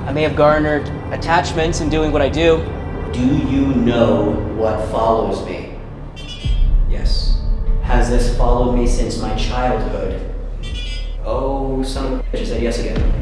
I may have garnered attachments in doing what I do. Do you know what follows me? Yes. Has this followed me since my childhood? Oh, son of a bitch, I said yes again.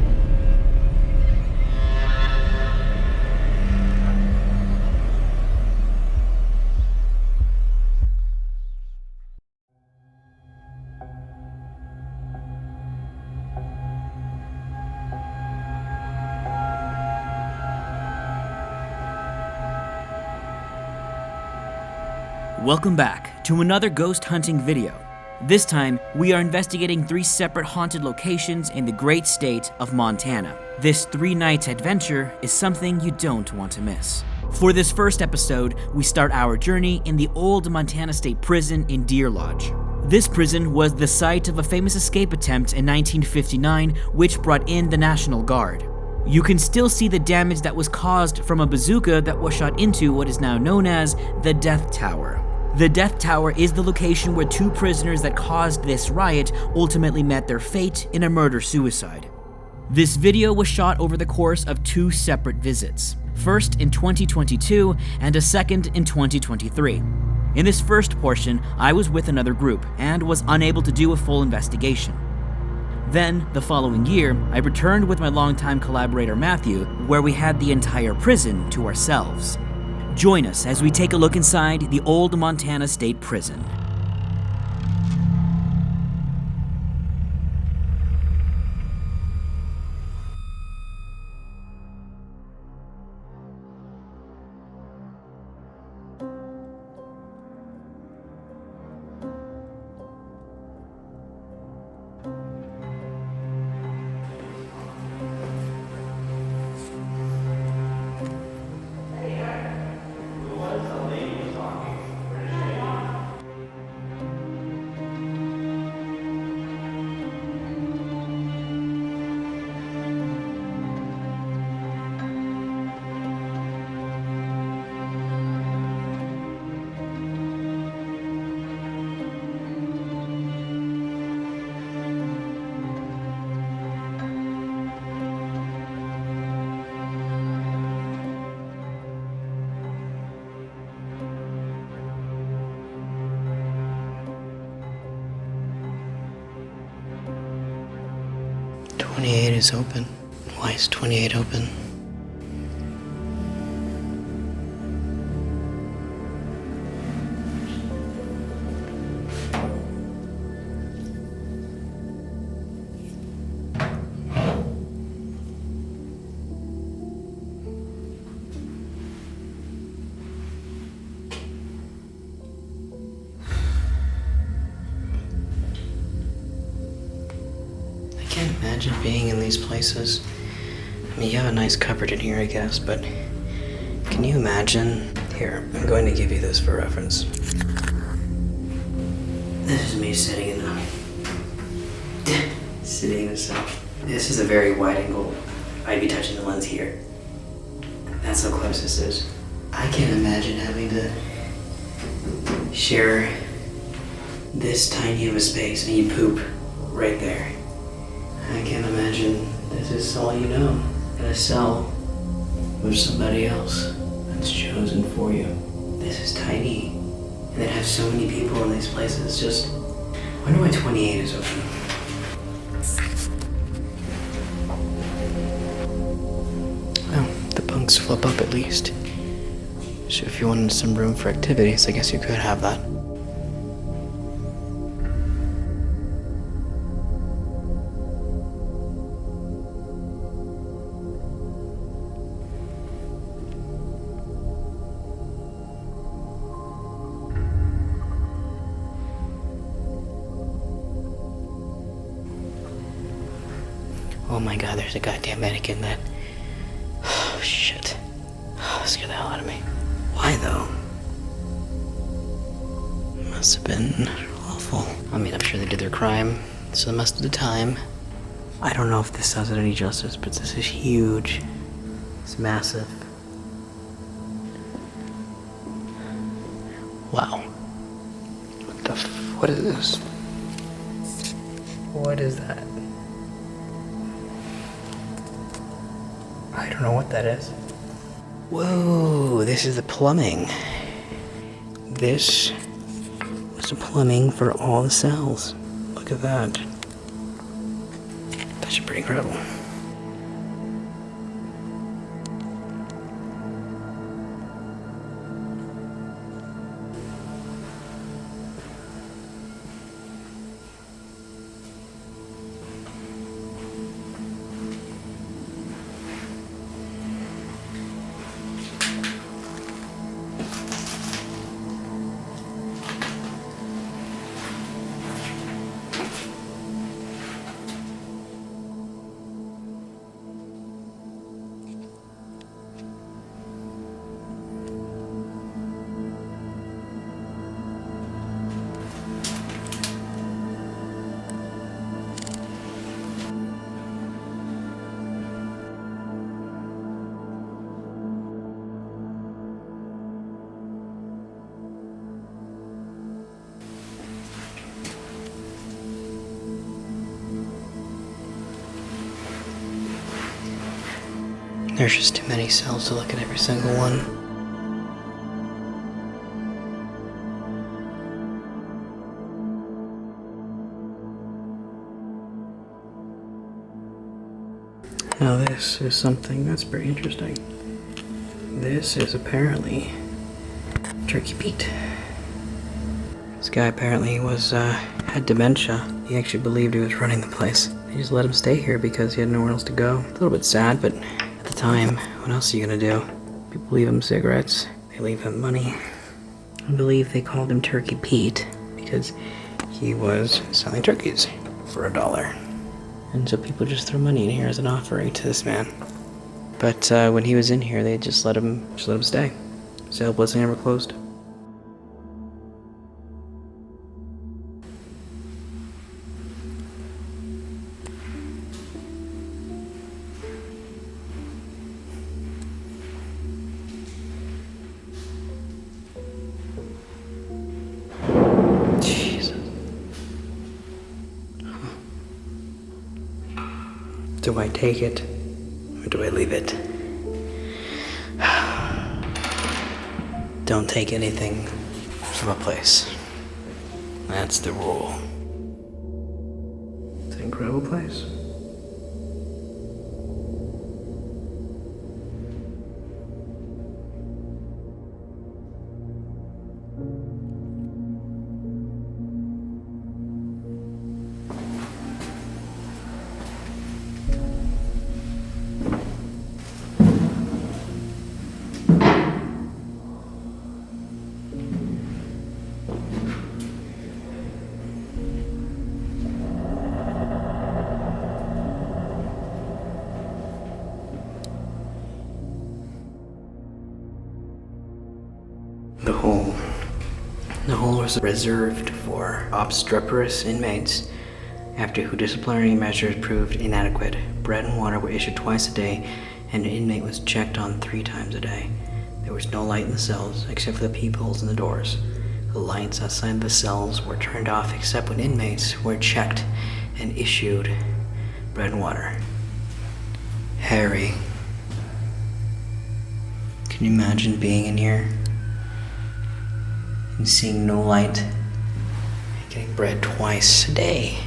Welcome back to another ghost hunting video. This time, we are investigating 3 separate haunted locations in the great state of Montana. This 3-night adventure is something you don't want to miss. For this first episode, we start our journey in the old Montana State Prison in Deer Lodge. This prison was the site of a famous escape attempt in 1959, which brought in the National Guard. You can still see the damage that was caused from a bazooka that was shot into what is now known as the Death Tower. The Death Tower is the location where 2 prisoners that caused this riot ultimately met their fate in a murder-suicide. This video was shot over the course of 2 separate visits, first in 2022 and a second in 2023. In this first portion, I was with another group and was unable to do a full investigation. Then, the following year, I returned with my longtime collaborator Matthew, where we had the entire prison to ourselves. Join us as we take a look inside the old Montana State Prison. "28 is open. Why is 28 open?" I can't imagine being in these places. I mean, you have a nice cupboard in here, I guess, but can you imagine? Here, I'm going to give you this for reference. This is me sitting in a cell. This is a very wide angle. I'd be touching the lens here. That's how close this is. I can't imagine having to share this tiny of a space and you poop right there. I can't imagine this is all you know, in a cell with somebody else that's chosen for you. This is tiny, and it has so many people in these places. Just, I wonder why 28 is open. Well, the bunks flip up at least. So if you wanted some room for activities, I guess you could have that. Oh my god, there's a goddamn mannequin that... Oh shit. Oh, that scared the hell out of me. Why though? It must have been awful. I mean, I'm sure they did their crime, so most of the time. I don't know if this does it any justice, but this is huge. It's massive. Wow. What is this? What is that? I don't know what that is. Whoa, this is the plumbing. This was the plumbing for all the cells. Look at that. That's pretty incredible. There's just too many cells to look at every single one. Now this is something that's pretty interesting. This is apparently Turkey Pete. This guy apparently had dementia. He actually believed he was running the place. They just let him stay here because he had nowhere else to go. A little bit sad, but at the time, what else are you gonna do? People leave him cigarettes, they leave him money. I believe they called him Turkey Pete because he was selling turkeys for $1. And so people just throw money in here as an offering to this man. But when he was in here, they just let him stay. Sale wasn't ever closed. Do I take it, or do I leave it? Don't take anything from a place. That's the rule. It's an incredible place. The hole was reserved for obstreperous inmates after whose disciplinary measures proved inadequate. Bread and water were issued twice a day, and an inmate was checked on 3 times a day. There was no light in the cells except for the peepholes in the doors. The lights outside the cells were turned off except when inmates were checked and issued bread and water. Harry. Can you imagine being in here and seeing no light and getting bread twice a day?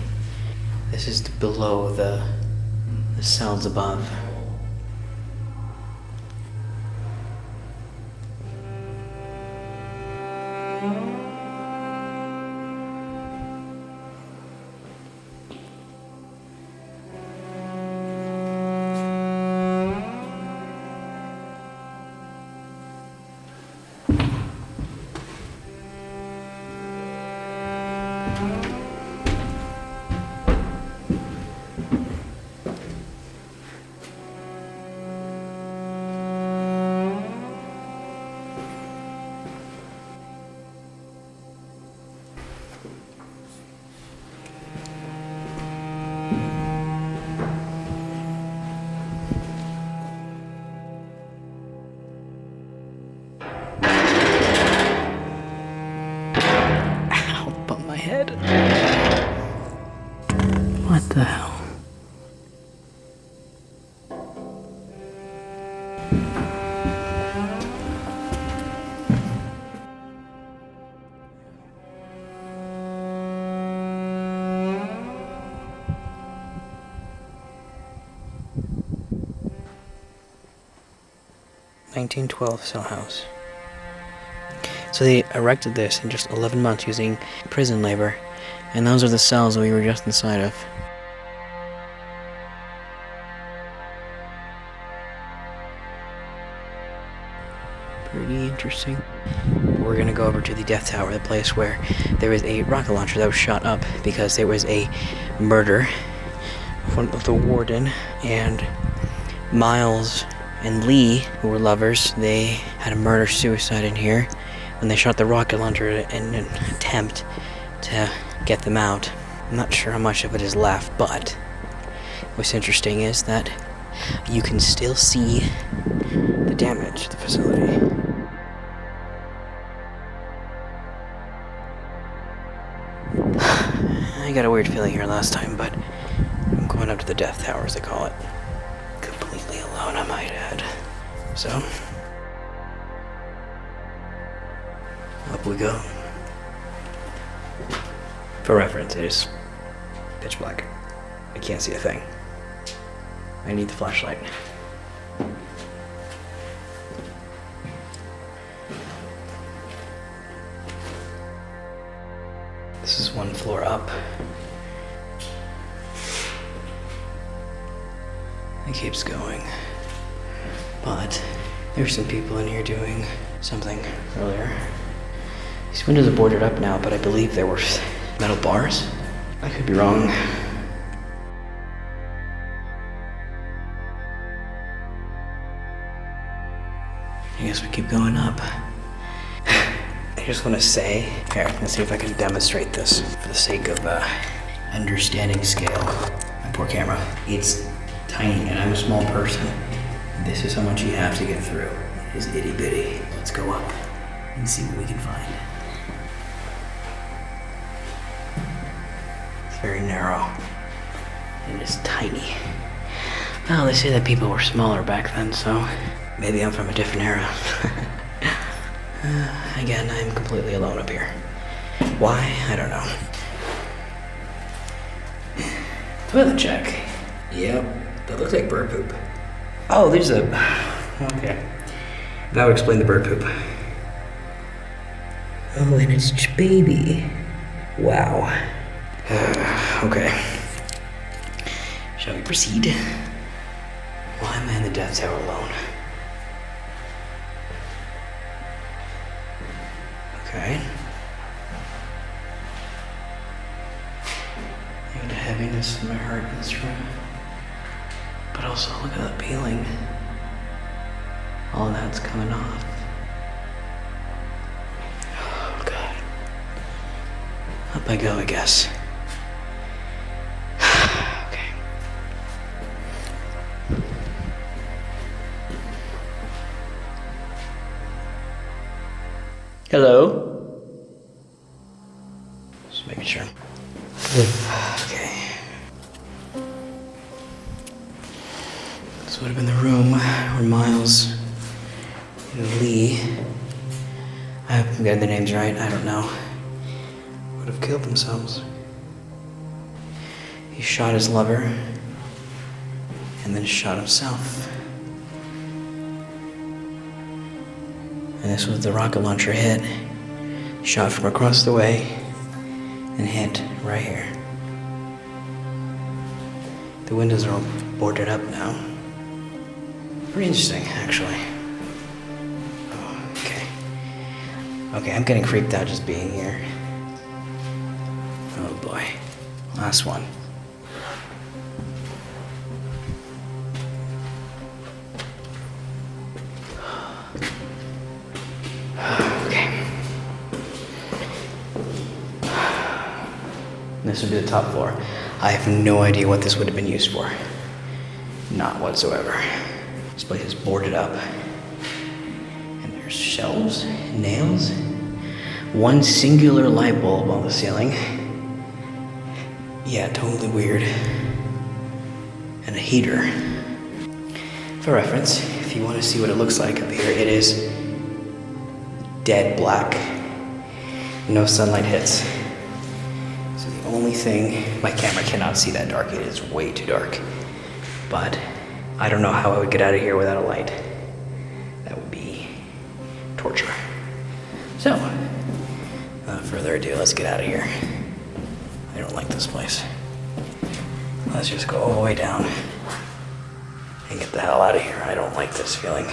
This is below the cells above. What the hell? 1912 cell house. So they erected this in just 11 months using prison labor, and those are the cells we were just inside of. Pretty interesting. We're gonna go over to the Death Tower, the place where there was a rocket launcher that was shot up because there was a murder of the warden, and Miles and Lee, who were lovers, they had a murder-suicide in here when they shot the rocket launcher in an attempt to get them out. I'm not sure how much of it is left, but what's interesting is that you can still see the damage to the facility. I got a weird feeling here last time, but I'm going up to the Death Tower, as they call it. Completely alone, I might add. So, up we go. For reference, it is pitch black. I can't see a thing. I need the flashlight. This is one floor up. It keeps going. But there's some people in here doing something earlier. These windows are boarded up now, but I believe there were metal bars. I could be wrong. I guess we keep going up. I just want to say, here, let's see if I can demonstrate this for the sake of understanding scale. My poor camera. It's tiny, and I'm a small person. This is how much you have to get through. It is itty bitty. Let's go up and see what we can find. It's very narrow. It is tiny. Well, they say that people were smaller back then, so maybe I'm from a different era. Again, I'm completely alone up here. Why? I don't know. Toilet check. Yep, that looks like bird poop. Oh, there's a... Okay. That would explain the bird poop. Oh, and it's baby. Wow. Okay. Shall we proceed? Why am I in the Death Tower alone? Okay. I got a heaviness in my heart in this room. But also, look at that peeling. All that's coming off. Oh, God. Up I go, I guess. Okay. Hello? Just making sure. Okay. This would have been the room where Miles and Lee, I hope I'm getting the names right, I don't know, would have killed themselves. He shot his lover and then shot himself. And this was the rocket launcher hit. Shot from across the way and hit right here. The windows are all boarded up now. Pretty interesting, actually. Oh, okay. Okay, I'm getting creeped out just being here. Oh boy. Last one. This would be the top floor. I have no idea what this would have been used for. Not whatsoever. This place is boarded up. And there's shelves, nails, one singular light bulb on the ceiling. Yeah, totally weird. And a heater. For reference, if you want to see what it looks like up here, it is dead black. No sunlight hits. Only thing, my camera cannot see that dark. It is way too dark. But I don't know how I would get out of here without a light. That would torture. So, without further ado, let's get out of here. I don't like this place. Let's just go all the way down and get the hell out of here. I don't like this feeling.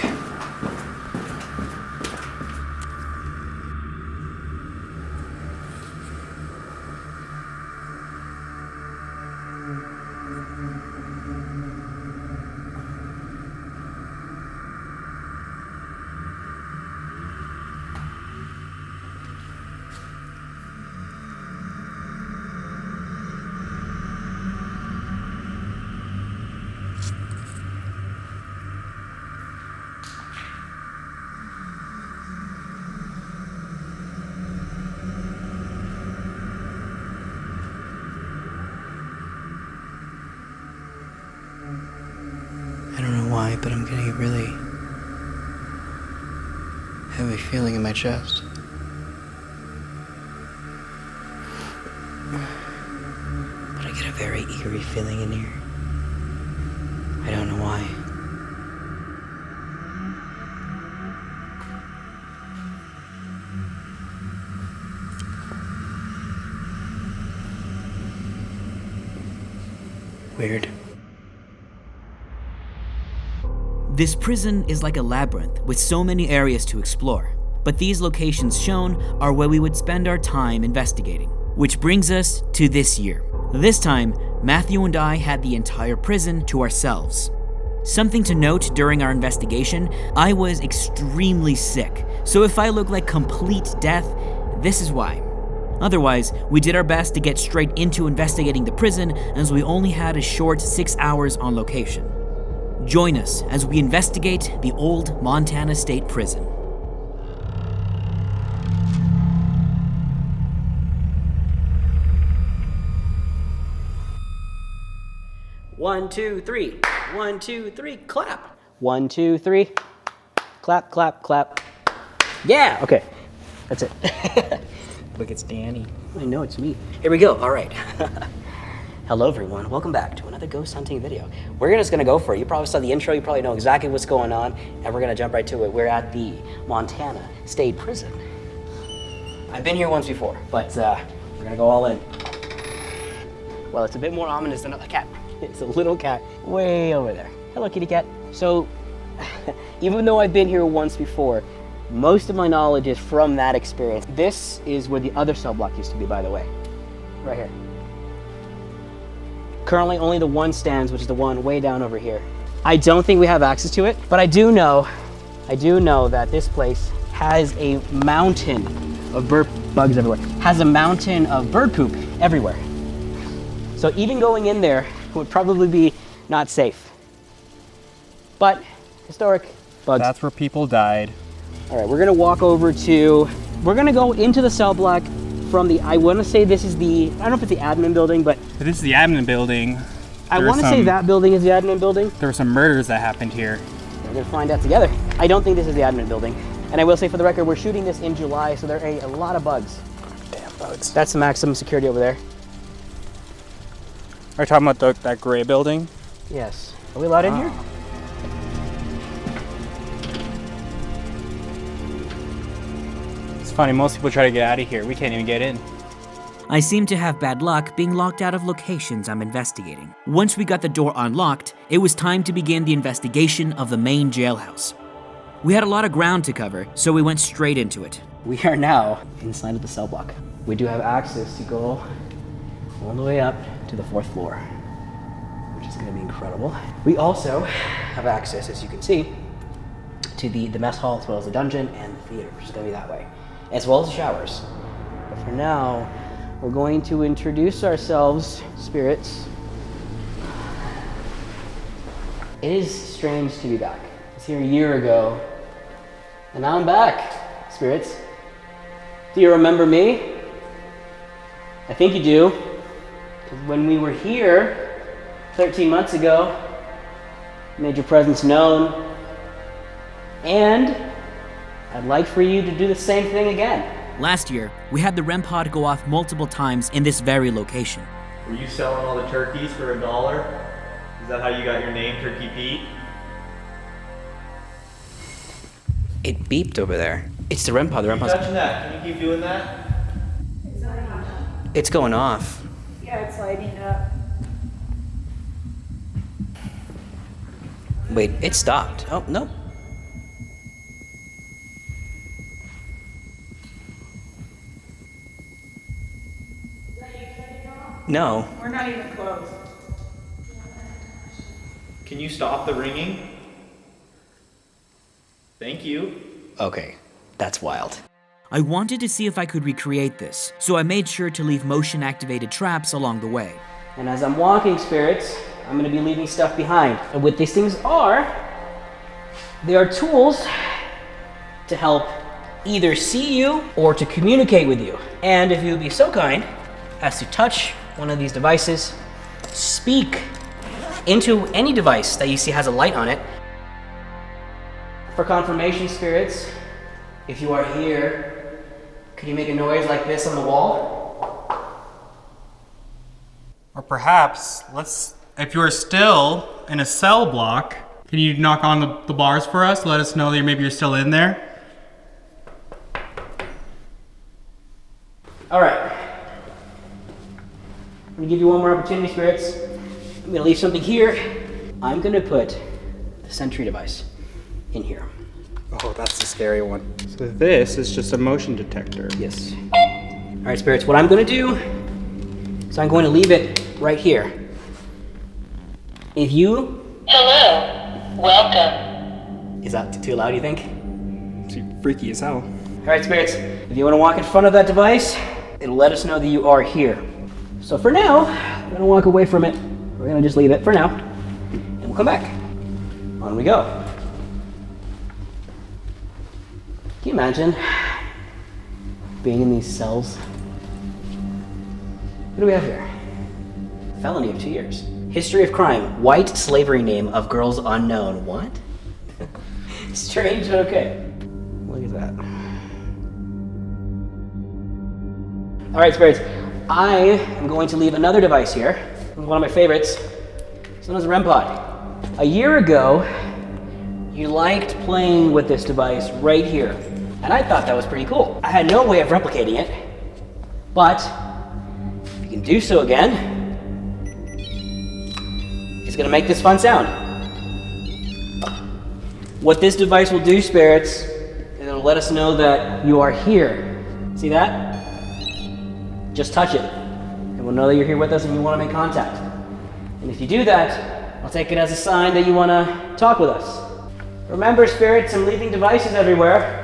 I don't know why, but I'm getting a really heavy feeling in my chest. But I get a very eerie feeling in here. I don't know why. Weird. This prison is like a labyrinth with so many areas to explore, but these locations shown are where we would spend our time investigating. Which brings us to this year. This time, Matthew and I had the entire prison to ourselves. Something to note during our investigation, I was extremely sick, so if I look like complete death, this is why. Otherwise, we did our best to get straight into investigating the prison as we only had a short 6 hours on location. Join us as we investigate the old Montana State Prison. One, two, three. 1, 2, 3, clap. 1, 2, 3. Clap, clap, clap. Yeah, okay. That's it. Look, it's Danny. I know, it's me. Here we go, all right. Hello everyone, welcome back to another ghost hunting video. We're just gonna go for it. You probably saw the intro, you probably know exactly what's going on, and we're gonna jump right to it. We're at the Montana State Prison. I've been here once before, but we're gonna go all in. Well, it's a bit more ominous than a cat. It's a little cat way over there. Hello, kitty cat. So, even though I've been here once before, most of my knowledge is from that experience. This is where the other cell block used to be, by the way. Right here. Currently only the one stands, which is the one way down over here. I don't think we have access to it, but I do know that this place has a mountain of bugs everywhere. Has a mountain of bird poop everywhere. So even going in there would probably be not safe. But historic bugs. That's where people died. All right, we're gonna we're gonna go into the cell block from the, I wanna say this is the, I don't know if it's the admin building, but This is the admin building. I wanna say that building is the admin building. There were some murders that happened here. We're gonna find out together. I don't think this is the admin building. And I will say for the record, we're shooting this in July, so there are a lot of bugs. Damn bugs. That's the maximum security over there. Are you talking about that gray building? Yes. Are we allowed in here? It's funny, most people try to get out of here. We can't even get in. I seem to have bad luck being locked out of locations I'm investigating. Once we got the door unlocked, it was time to begin the investigation of the main jailhouse. We had a lot of ground to cover, so we went straight into it. We are now inside of the cell block. We do have access to go all the way up to the 4th floor, which is gonna be incredible. We also have access, as you can see, to the mess hall, as well as the dungeon and the theater, which is gonna be that way, as well as the showers. But for now, we're going to introduce ourselves, spirits. It is strange to be back. I was here a year ago, and now I'm back, spirits. Do you remember me? I think you do. Because when we were here 13 months ago, you made your presence known. And I'd like for you to do the same thing again. Last year, we had the REM pod go off multiple times in this very location. Were you selling all the turkeys for $1? Is that how you got your name, Turkey Pete? It beeped over there. It's the REM pod. The REM Keep pod's... touching that. Can you keep doing that? It's going off. Yeah, it's lighting up. Wait, it stopped. Oh, no. No. We're not even close. Can you stop the ringing? Thank you. Okay, that's wild. I wanted to see if I could recreate this, so I made sure to leave motion-activated traps along the way. And as I'm walking, spirits, I'm going to be leaving stuff behind. And what these things are, they are tools to help either see you or to communicate with you. And if you would be so kind as to touch one of these devices, speak into any device that you see has a light on it. For confirmation, spirits, if you are here, could you make a noise like this on the wall? Or perhaps, if you're still in a cell block, can you knock on the bars for us? Let us know that maybe you're still in there. All right. I'm gonna give you one more opportunity, spirits. I'm gonna leave something here. I'm gonna put the sentry device in here. Oh, that's the scary one. So this is just a motion detector. Yes. All right, spirits, what I'm gonna do is I'm going to leave it right here. If you... Hello. Welcome. Is that too loud, you think? It's freaky as hell. All right, spirits, if you wanna walk in front of that device, it'll let us know that you are here. So for now, I'm gonna walk away from it. We're gonna just leave it for now, and we'll come back. On we go. Can you imagine being in these cells? What do we have here? Felony of 2 years. History of crime, white slavery name of girls unknown. What? Strange, but okay. Look at that. All right, spirits. I am going to leave another device here. One of my favorites. This one is a REM pod. A year ago, you liked playing with this device right here. And I thought that was pretty cool. I had no way of replicating it, but if you can do so again, it's gonna make this fun sound. What this device will do, spirits, is it'll let us know that you are here. See that? Just touch it, and we'll know that you're here with us and you want to make contact. And if you do that, I'll take it as a sign that you want to talk with us. Remember, spirits, I'm leaving devices everywhere.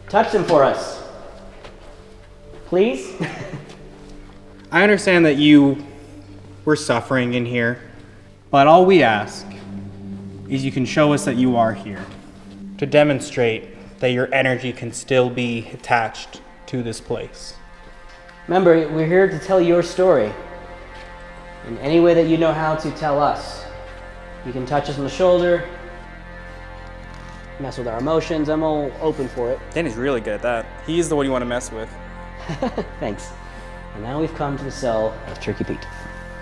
Touch them for us. Please? I understand that you were suffering in here, but all we ask is you can show us that you are here to demonstrate that your energy can still be attached to this place. Remember, we're here to tell your story in any way that you know how to tell us. You can touch us on the shoulder, mess with our emotions. I'm all open for it. Danny's really good at that. He's the one you want to mess with. Thanks. And now we've come to the cell of Turkey Pete.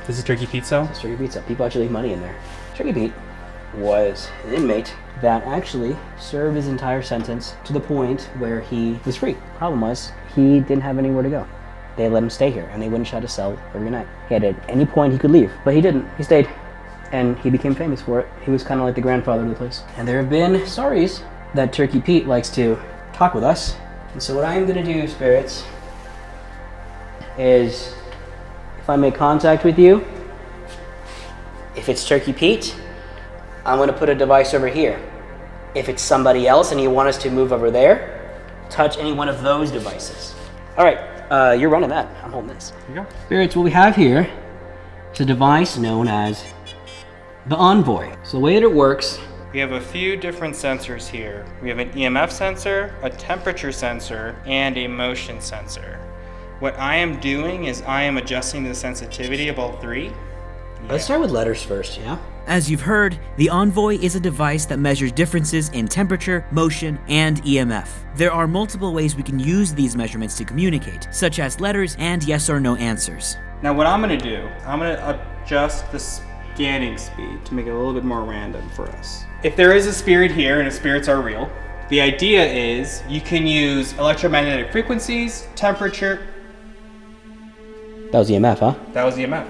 This is Turkey Pete cell? It's Turkey Pete's cell. People actually leave money in there. Turkey Pete was an inmate that actually served his entire sentence to the point where he was free. Problem was, he didn't have anywhere to go. They let him stay here, and they wouldn't shut his cell every night. He had at any point he could leave, but he didn't. He stayed, and he became famous for it. He was kind of like the grandfather of the place. And there have been stories that Turkey Pete likes to talk with us. And so what I'm gonna do, spirits, is if I make contact with you, if it's Turkey Pete, I'm gonna put a device over here. If it's somebody else and you want us to move over there, touch any one of those devices. All right. You're running that. I'm holding this. Here you go. Spirits, what we have here is a device known as the Onvoy. So the way that it works, We have a few different sensors here. We have an EMF sensor, a temperature sensor, and a motion sensor. What I am doing is I am adjusting the sensitivity of all three. let's start with letters first, yeah? As you've heard, the Onvoy is a device that measures differences in temperature, motion, and EMF. There are multiple ways we can use these measurements to communicate, such as letters and yes or no answers. Now what I'm gonna do, I'm gonna adjust the scanning speed to make it a little bit more random for us. If there is a spirit here, and if spirits are real, The idea is you can use electromagnetic frequencies, temperature. That was EMF, huh? That was EMF.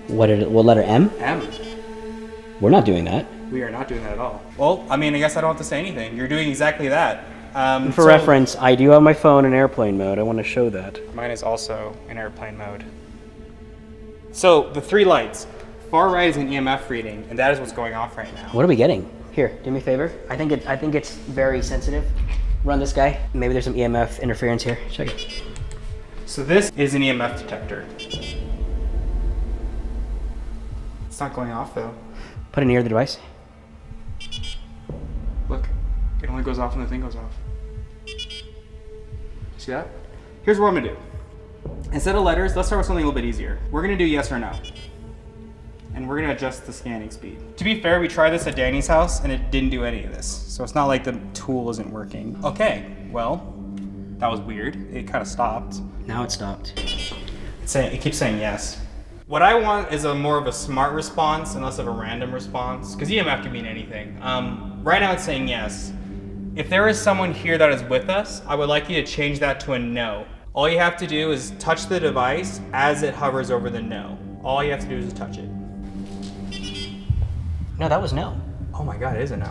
What letter M? M. We're not doing that. We are not doing that at all. Well, I mean, I guess I don't have to say anything. You're doing exactly that. For reference, I do have my phone in airplane mode. I want to show that. Mine is also in airplane mode. So the 3 lights. Far right is an EMF reading, and that is what's going off right now. What are we getting? Here, do me a favor. I think it's very sensitive. Run this guy. Maybe there's some EMF interference here. Check it. So this is an EMF detector. It's not going off though. Put it near the device. Look, it only goes off when the thing goes off. See that? Here's what I'm gonna do. Instead of letters, let's start with something a little bit easier. We're gonna do yes or no. And we're gonna adjust the scanning speed. To be fair, we tried this at Danny's house and it didn't do any of this. So it's not like the tool isn't working. Okay, well, that was weird. It kind of stopped. Now it stopped. It keeps saying yes. What I want is more of a smart response and less of a random response, because EMF can mean anything. Right now it's saying yes. If there is someone here that is with us, I would like you to change that to a no. All you have to do is touch the device as it hovers over the no. All you have to do is touch it. No, that was no. Oh my God, it is a no.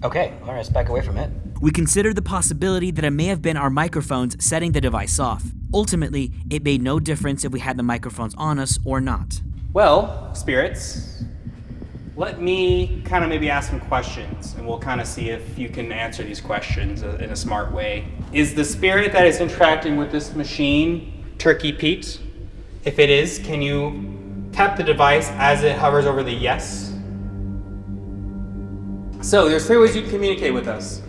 Okay, all right, let's back away from it. We considered the possibility that it may have been our microphones setting the device off. Ultimately, it made no difference if we had the microphones on us or not. Well, spirits, let me kind of maybe ask some questions and we'll kind of see if you can answer these questions in a smart way. Is the spirit that is interacting with this machine Turkey Pete? If it is, can you tap the device as it hovers over the yes? So there's 3 ways you can communicate with us.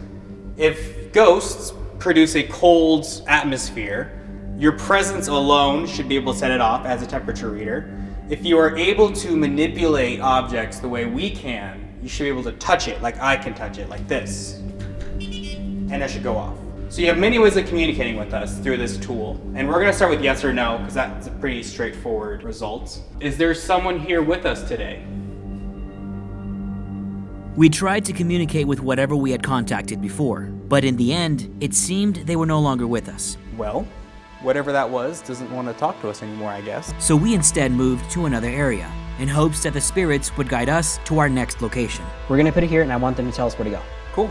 If ghosts produce a cold atmosphere, your presence alone should be able to set it off as a temperature reader. If you are able to manipulate objects the way we can, you should be able to touch it like I can touch it, like this. And it should go off. So you have many ways of communicating with us through this tool. And we're gonna start with yes or no, because that's a pretty straightforward result. Is there someone here with us today? We tried to communicate with whatever we had contacted before, but in the end, it seemed they were no longer with us. Well, whatever that was doesn't want to talk to us anymore, I guess. So we instead moved to another area, in hopes that the spirits would guide us to our next location. We're gonna put it here and I want them to tell us where to go. Cool.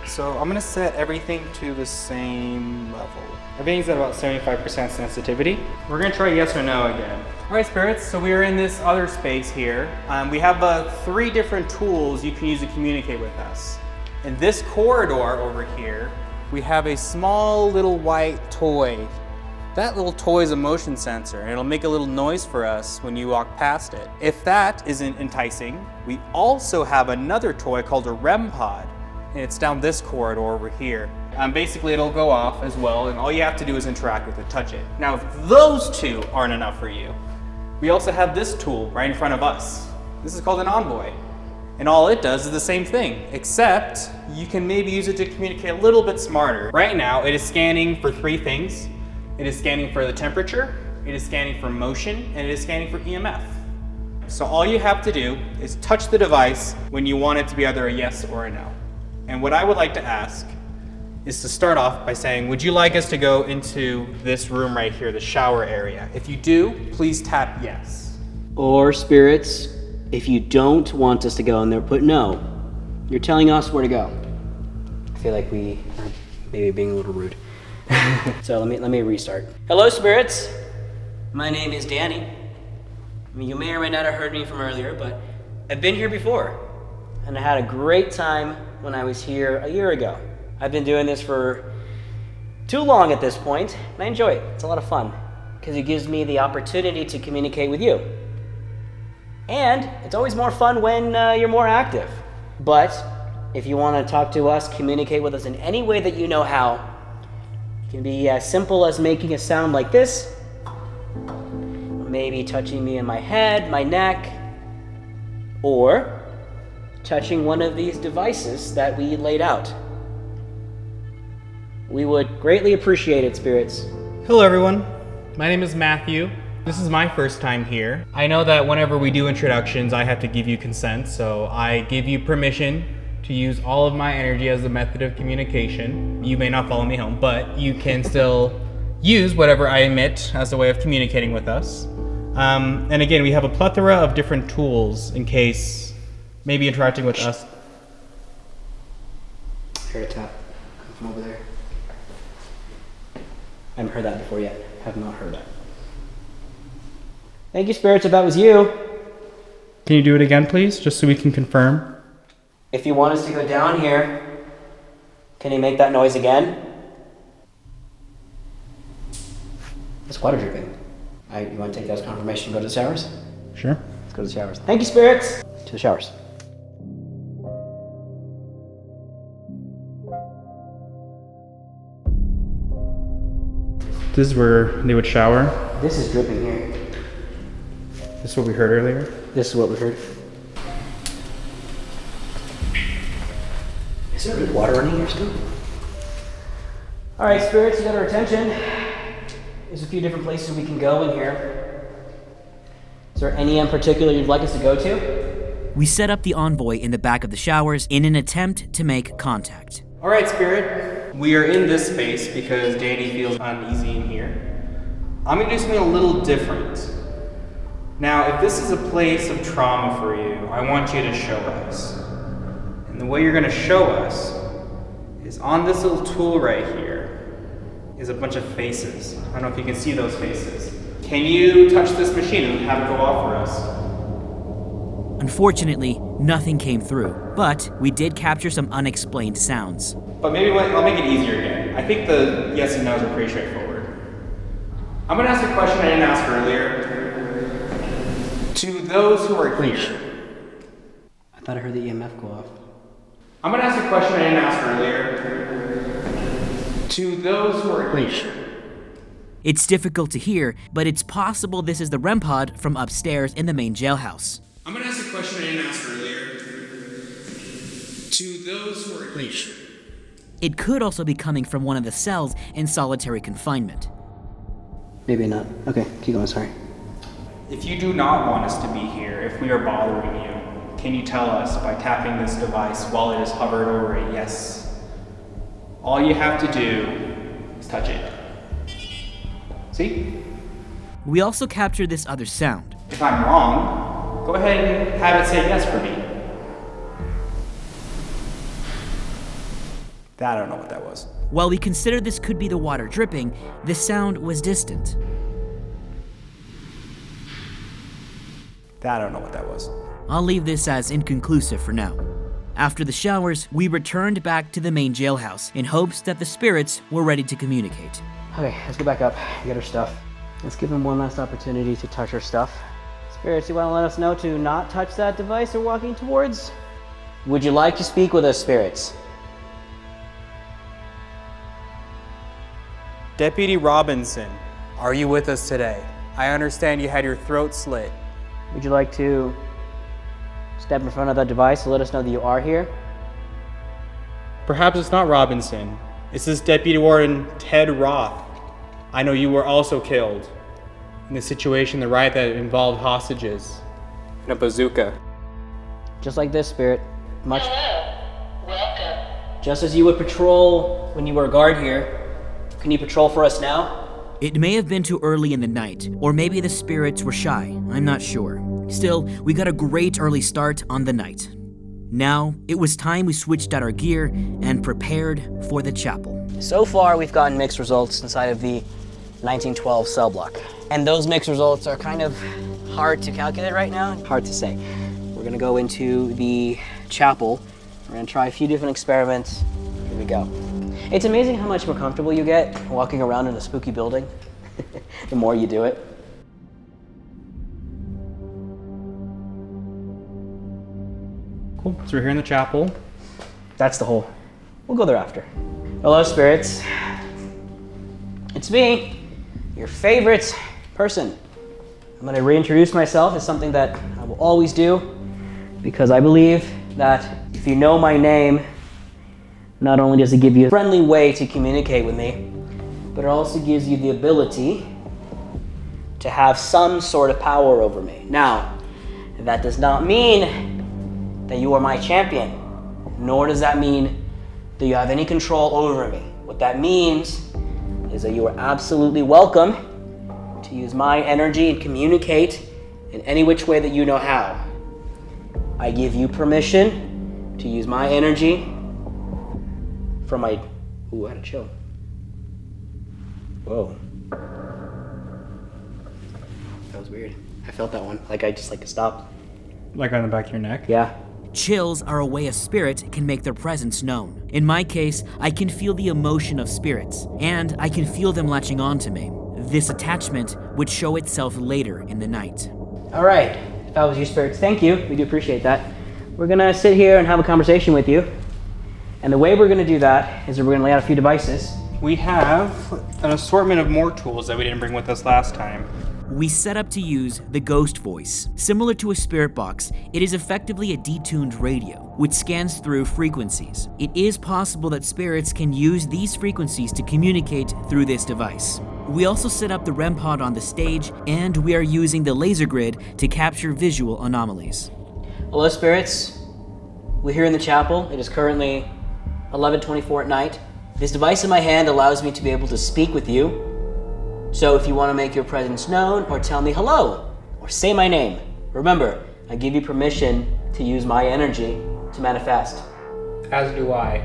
So I'm gonna set everything to the same level. Everything's at about 75% sensitivity. We're gonna try yes or no again. All right, spirits, so we are in this other space here. We have 3 different tools you can use to communicate with us. In this corridor over here, we have a small little white toy. That little toy is a motion sensor, and it'll make a little noise for us when you walk past it. If that isn't enticing, we also have another toy called a REM pod, and it's down this corridor over here. Basically, it'll go off as well, and all you have to do is interact with it, touch it. Now, if those 2 aren't enough for you, we also have this tool right in front of us. This is called an Onvoy. And all it does is the same thing, except you can maybe use it to communicate a little bit smarter. Right now, it is scanning for 3 things. It is scanning for the temperature, it is scanning for motion, and it is scanning for EMF. So all you have to do is touch the device when you want it to be either a yes or a no. And what I would like to ask is to start off by saying, would you like us to go into this room right here, the shower area? If you do, please tap yes. Or spirits, if you don't want us to go in there, put no. You're telling us where to go. I feel like we are maybe being a little rude. So let me restart. Hello, spirits. My name is Danny. I mean, you may or may not have heard me from earlier, but I've been here before, and I had a great time when I was here a year ago. I've been doing this for too long at this point, and I enjoy it. It's a lot of fun, because it gives me the opportunity to communicate with you. And it's always more fun when you're more active. But if you want to talk to us, communicate with us in any way that you know how, it can be as simple as making a sound like this, maybe touching me in my head, my neck, or touching one of these devices that we laid out. We would greatly appreciate it, spirits. Hello everyone, my name is Matthew. This is my first time here. I know that whenever we do introductions, I have to give you consent, so I give you permission to use all of my energy as a method of communication. You may not follow me home, but you can still use whatever I emit as a way of communicating with us. And again, we have a plethora of different tools in case maybe interacting with us. I heard a tap come from over there. I haven't heard that before yet. Have not heard that. Thank you, spirits, if that was you. Can you do it again, please, just so we can confirm? If you want us to go down here, can you make that noise again? It's water dripping. You want to take that as confirmation and go to the showers? Sure. Let's go to the showers. Thank you, spirits. To the showers. This is where they would shower. This is dripping here. This is what we heard earlier. This is what we heard. Is there good water running here still? All right, spirits, you got our attention. There's a few different places we can go in here. Is there any in particular you'd like us to go to? We set up the Onvoy in the back of the showers in an attempt to make contact. All right, Spirit. We are in this space because Danny feels uneasy in here. I'm gonna do something a little different. Now, if this is a place of trauma for you, I want you to show us. And the way you're gonna show us is on this little tool right here is a bunch of faces. I don't know if you can see those faces. Can you touch this machine and have it go off for us? Unfortunately, nothing came through, but we did capture some unexplained sounds. But maybe I'll make it easier again. I think the yes and no's are pretty straightforward. I'm gonna ask a question I didn't ask earlier. To those who are here. I thought I heard the EMF go off. I'm gonna ask a question I didn't ask earlier. To those who are here. It's difficult to hear, but it's possible this is the REM pod from upstairs in the main jailhouse. I'm gonna ask a question I didn't ask earlier. To those who are here. It could also be coming from one of the cells in solitary confinement. Maybe not. Okay, keep going, sorry. If you do not want us to be here, if we are bothering you, can you tell us by tapping this device while it is hovered over a yes? All you have to do is touch it. See? We also captured this other sound. If I'm wrong, go ahead and have it say yes for me. That, I don't know what that was. While we consider this could be the water dripping, the sound was distant. That, I don't know what that was. I'll leave this as inconclusive for now. After the showers, we returned back to the main jailhouse in hopes that the spirits were ready to communicate. Okay, let's go back up, get our stuff. Let's give them one last opportunity to touch our stuff. Spirits, you want to let us know to not touch that device we're walking towards? Would you like to speak with us, spirits? Deputy Robinson, are you with us today? I understand you had your throat slit. Would you like to step in front of that device to let us know that you are here? Perhaps it's not Robinson. It's this Deputy Warden Ted Roth. I know you were also killed in the situation, the riot that involved hostages and a bazooka. Just like this, Spirit. Hello. Welcome. Just as you would patrol when you were a guard here, can you patrol for us now? It may have been too early in the night, or maybe the spirits were shy, I'm not sure. Still, we got a great early start on the night. Now, it was time we switched out our gear and prepared for the chapel. So far, we've gotten mixed results inside of the 1912 cell block. And those mixed results are kind of hard to calculate right now, hard to say. We're gonna go into the chapel. We're gonna try a few different experiments. Here we go. It's amazing how much more comfortable you get walking around in a spooky building, the more you do it. Cool, so we're here in the chapel. That's the hole. We'll go there after. Hello, spirits. It's me, your favorite person. I'm gonna reintroduce myself as something that I will always do, because I believe that if you know my name, not only does it give you a friendly way to communicate with me, but it also gives you the ability to have some sort of power over me. Now, that does not mean that you are my champion. nor does that mean that you have any control over me. What that means is that you are absolutely welcome to use my energy and communicate in any which way that you know how. I give you permission to use my energy for my... Ooh, I had to chill. Whoa. That was weird. I felt that one. Like I just stopped. Like on the back of your neck? Yeah. Chills are a way a spirit can make their presence known. In my case, I can feel the emotion of spirits, and I can feel them latching onto me. This attachment would show itself later in the night. All right. If that was you, spirits, thank you. We do appreciate that. We're gonna sit here and have a conversation with you. And the way we're gonna do that is that we're gonna lay out a few devices. We have an assortment of more tools that we didn't bring with us last time. We set up to use the ghost voice. Similar to a spirit box, it is effectively a detuned radio, which scans through frequencies. It is possible that spirits can use these frequencies to communicate through this device. We also set up the REM pod on the stage, and we are using the laser grid to capture visual anomalies. Hello, spirits. We're here in the chapel. It is currently 11:24 at night. This device in my hand allows me to be able to speak with you. So if you want to make your presence known, or tell me hello, or say my name, remember, I give you permission to use my energy to manifest. As do I.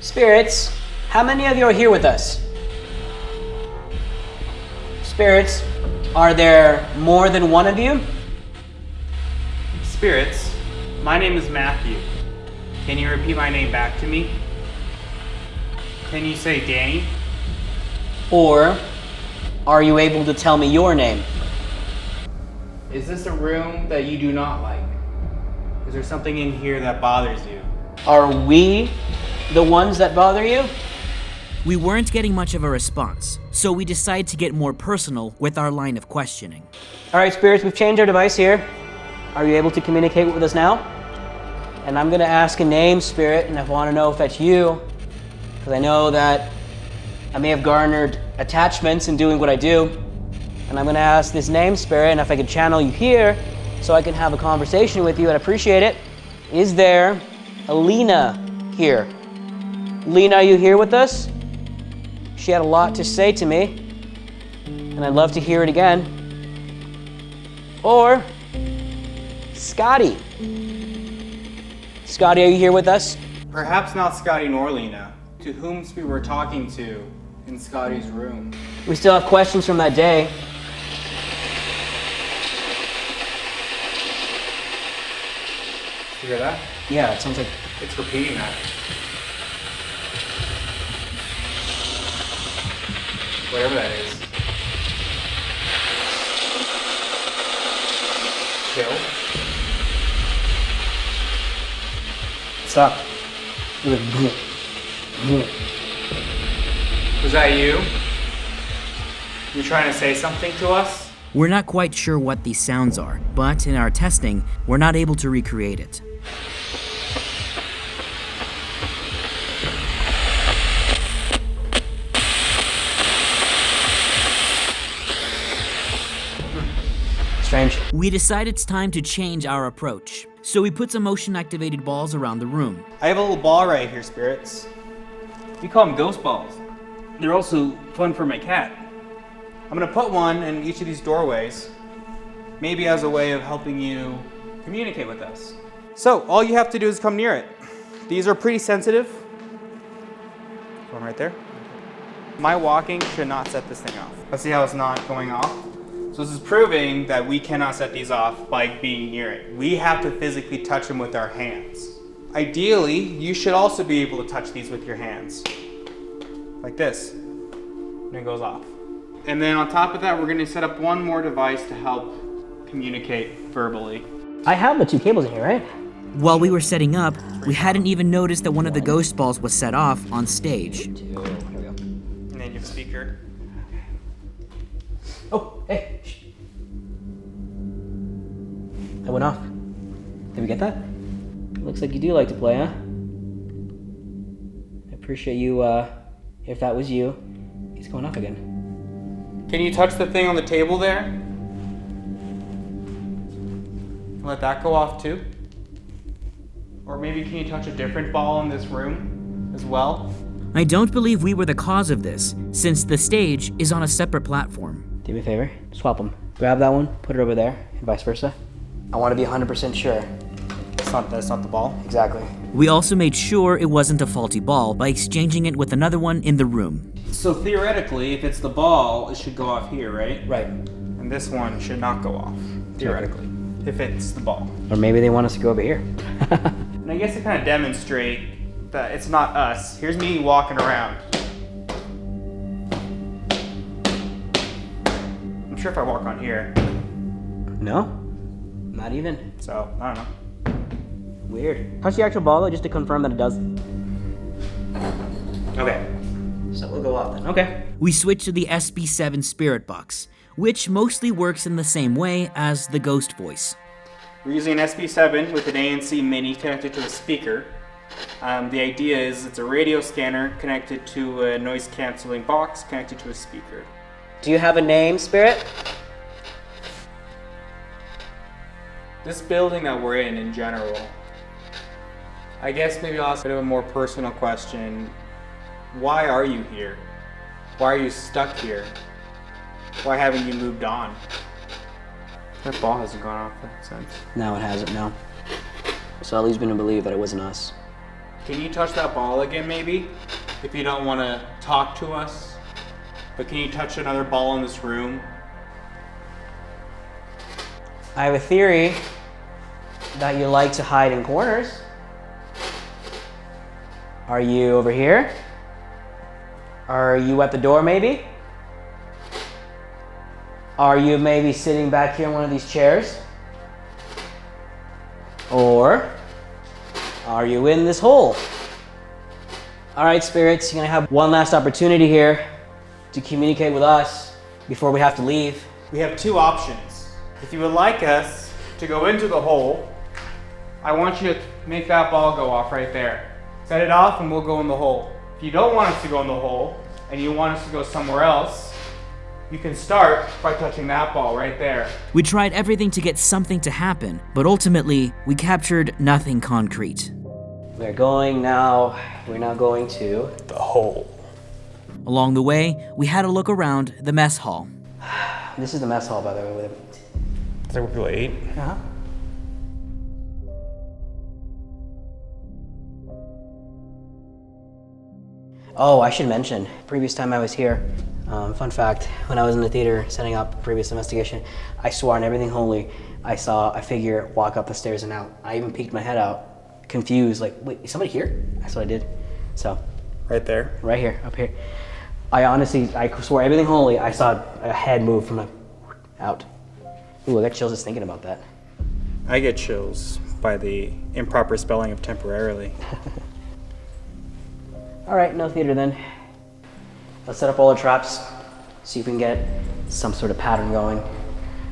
Spirits, how many of you are here with us? Spirits, are there more than one of you? Spirits, my name is Matthew. Can you repeat my name back to me? Can you say Danny? Or are you able to tell me your name? Is this a room that you do not like? Is there something in here that bothers you? Are we the ones that bother you? We weren't getting much of a response, so we decided to get more personal with our line of questioning. All right, spirits, we've changed our device here. Are you able to communicate with us now? And I'm gonna ask a name, spirit, and I wanna know if that's you, because I know that I may have garnered attachments in doing what I do. And I'm gonna ask this name, spirit, and if I could channel you here so I can have a conversation with you, I'd appreciate it. Is there a Lena here? Lena, are you here with us? She had a lot to say to me, and I'd love to hear it again. Or Scotty. Scotty, are you here with us? Perhaps not Scotty nor Lena, to whom we were talking to in Scotty's room. We still have questions from that day. You hear that? Yeah, it sounds like... It's repeating that. Whatever that is. Kill. Stop. Was that you? You're trying to say something to us? We're not quite sure what these sounds are, but in our testing, we're not able to recreate it. Strange. We decided it's time to change our approach, so we put some motion-activated balls around the room. I have a little ball right here, spirits. We call them ghost balls. They're also fun for my cat. I'm gonna put one in each of these doorways, maybe as a way of helping you communicate with us. So all you have to do is come near it. These are pretty sensitive. One right there. My walking should not set this thing off. Let's see how it's not going off. So this is proving that we cannot set these off by being near it. We have to physically touch them with our hands. Ideally, you should also be able to touch these with your hands. Like this. And it goes off. And then on top of that, we're going to set up one more device to help communicate verbally. I have the two cables in here, right? While we were setting up, we hadn't even noticed that one of the ghost balls was set off on stage. Here we go. And then your speaker. Oh, hey. Shh. That went off. Did we get that? Looks like you do like to play, huh? I appreciate you, if that was you. He's going off again. Can you touch the thing on the table there? Let that go off too. Or maybe can you touch a different ball in this room as well? I don't believe we were the cause of this, since the stage is on a separate platform. Do me a favor, swap them. Grab that one, put it over there, and vice versa. I want to be 100% sure. That's not the ball? Exactly. We also made sure it wasn't a faulty ball by exchanging it with another one in the room. So theoretically, if it's the ball, it should go off here, right? Right. And this one should not go off, theoretically, if it's the ball. Or maybe they want us to go over here. And I guess to kind of demonstrate that it's not us, here's me walking around. I'm sure if I walk on here, No? Not even. so I don't know. Weird. Touch the actual ball though, just to confirm that it does. Okay. So we'll go off then. Okay. We switched to the SB7 Spirit Box, which mostly works in the same way as the Ghost Voice. We're using an SB7 with an ANC Mini connected to a speaker. The idea is it's a radio scanner connected to a noise cancelling box connected to a speaker. Do you have a name, Spirit? This building that we're in general, I guess maybe I'll ask a bit of a more personal question. Why are you here? Why are you stuck here? Why haven't you moved on? That ball hasn't gone off that sense. No, it hasn't, no. So at least been to believe that it wasn't us. Can you touch that ball again maybe? If you don't want to talk to us. But can you touch another ball in this room? I have a theory that you like to hide in corners. Are you over here? Are you at the door maybe? Are you maybe sitting back here in one of these chairs? Or are you in this hole? All right, spirits, you're gonna have one last opportunity here to communicate with us before we have to leave. We have two options. If you would like us to go into the hole, I want you to make that ball go off right there. Set it off and we'll go in the hole. If you don't want us to go in the hole and you want us to go somewhere else, you can start by touching that ball right there. We tried everything to get something to happen, but ultimately, we captured nothing concrete. We're now going to The hole. Along the way, we had a look around the mess hall. This is the mess hall, by the way. Is that where people ate? Uh-huh. Oh, I should mention, previous time I was here, fun fact, when I was in the theater setting up previous investigation, I swore on everything holy, I saw a figure walk up the stairs and out. I even peeked my head out, confused, like, wait, is somebody here? That's what I did. So, Right there. right here, up here. I swore everything holy, I saw a head move from out. Ooh, I got chills just thinking about that. I get chills by the improper spelling of temporarily. All right, no theater then. Let's set up all the traps, see if we can get some sort of pattern going.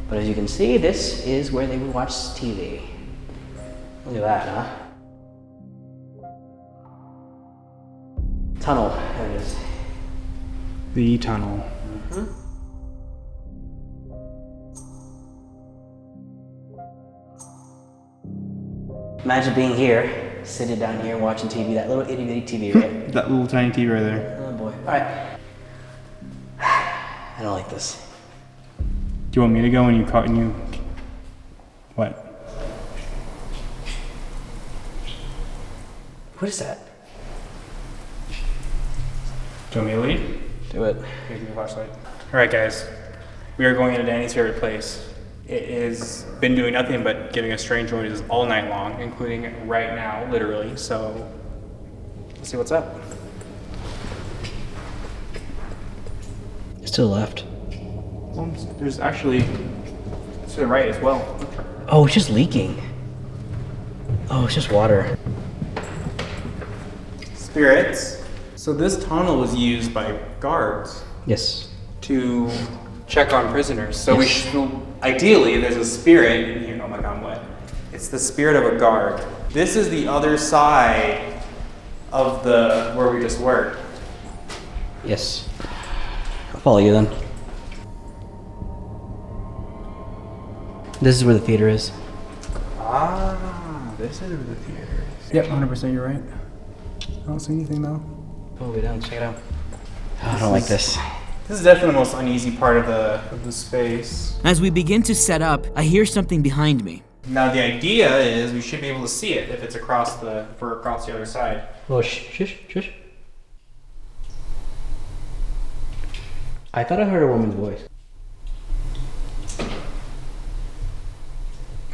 But as you can see, this is where they would watch TV. Look at that, huh? Tunnel, there it is. The tunnel. Imagine being here, sitting down here watching TV, that little itty bitty TV, right? That little tiny TV right there. Oh boy. All right. I don't like this. Do you want me to go when you caught you? What? What is that? Do you want me to lead? Do it. Here's your flashlight. All right, guys. We are going into Danny's favorite place. It has been doing nothing but giving us strange noises all night long, including right now, literally. So, let's see what's up. It's to the left. Well, there's actually to the right as well. Oh, it's just leaking. Oh, it's just water. Spirits. So this tunnel was used by guards Yes. to check on prisoners. So we should, ideally, there's a spirit in here. Oh my God, what? It's the spirit of a guard. This is the other side of the where we just were. Yes. I'll follow you then. This is where the theater is. Ah, this is where the theater is. Yep, 100% you're right. I don't see anything though. Pull it down, check it out. I don't like this. This is definitely the most uneasy part of the space. As we begin to set up, I hear something behind me. Now the idea is we should be able to see it if it's across the other side. Oh, shush, shush. I thought I heard a woman's voice.